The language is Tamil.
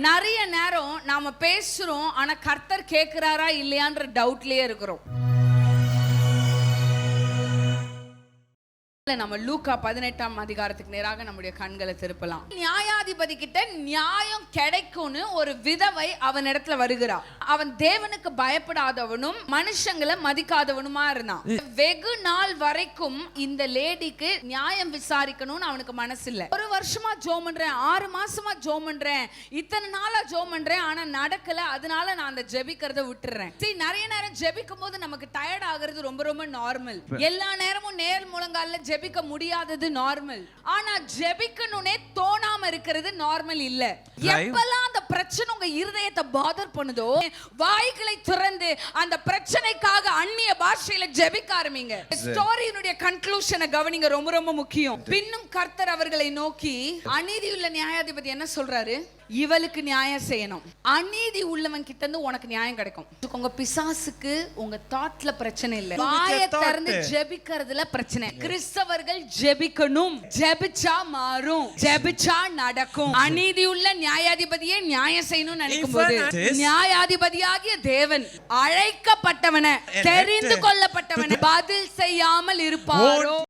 நிறைய நேரம் நாம பேசுறோம், ஆனா கர்த்தர் கேட்கிறாரா இல்லையான்ற டவுட்லயே இருக்கிறோம். நம்ம லூக்கா 18ஆம் அதிகாரத்துக்கு நேராக நம்முடைய கண்களை திருப்பலாம். நியாயாதிபதி கிட்ட நியாயம் கிடைக்கும்னு ஒரு விதவை அவன் இடத்துல வருகிறான். அவன் தேவனுக்கு பயப்படாதவனும் மனுஷங்களை மதிக்காதவனுமா இருந்தான். வெகு நாள் வரைக்கும் இந்த லேடிக்கு நியாயம் விசாரிக்கணும்னு அவனுக்கு மனசு இல்ல. ஒரு வருஷமா ஜோம் பண்றேன், 6 மாசமா ஜோம் பண்றேன், இத்தனை நாளா ஜோம் பண்றேன், ஆனா நடக்கல, அதனால நான் அந்த ஜெபிக்கிறத விட்டுறேன். சரி, நிறைய நேரம் ஜெபிக்கும் போது நமக்கு டயர்ட் ஆகுறது ரொம்ப ரொம்ப நார்மல். எல்லா நேரமும் நேர் முழங்கால ஜெபிக்க முடியாதது நார்மல். ஆனா ஜெபிக்கணும்னே தோணாம இருக்கிறது நார்மல் இல்ல. எப்பெல்லாம் அந்த பிரச்சனை உங்க இருதயத்தை பாதர் பண்ணுதோ, வாய்களை திறந்து அந்த பிரச்சனைக்காக அந்நிய பாஷையில ஜெபிக்க ஆரம்பிங்க. ஸ்டோரியினுடைய கன்க்ளூஷனை கவனிங்க, ரொம்ப ரொம்ப முக்கியம். பின்னும் கர்த்தர் அவர்களை நோக்கி, அநீதியுள்ள நியாயாதிபதி என்ன சொல்றாரு? இவளுக்கு நியாயம் செய்யணும். அநீதி உள்ளவன் கிட்ட இருந்து உனக்கு நியாயம் கிடைக்கும். உங்க பிசாசுக்கு உங்க தாட்ல பிரச்சனை இல்ல, வாயை திறந்து ஜெபிக்கிறதுல பிரச்சனை. கிறிஸ்தவர்கள் ஜெபிக்கணும், ஜெபிச்சா மாறும், ஜெபிச்சா நடக்கும். அநீதி உள்ள நியாயாதிபதியே நியாயம் செய்யணும்னு நினைக்கும் போது, நியாயாதிபதியாகிய தேவன் அழைக்கப்பட்டவனை, தெரிந்து கொள்ளப்பட்டவனை பதில் செய்யாமல் இருப்பாரோ?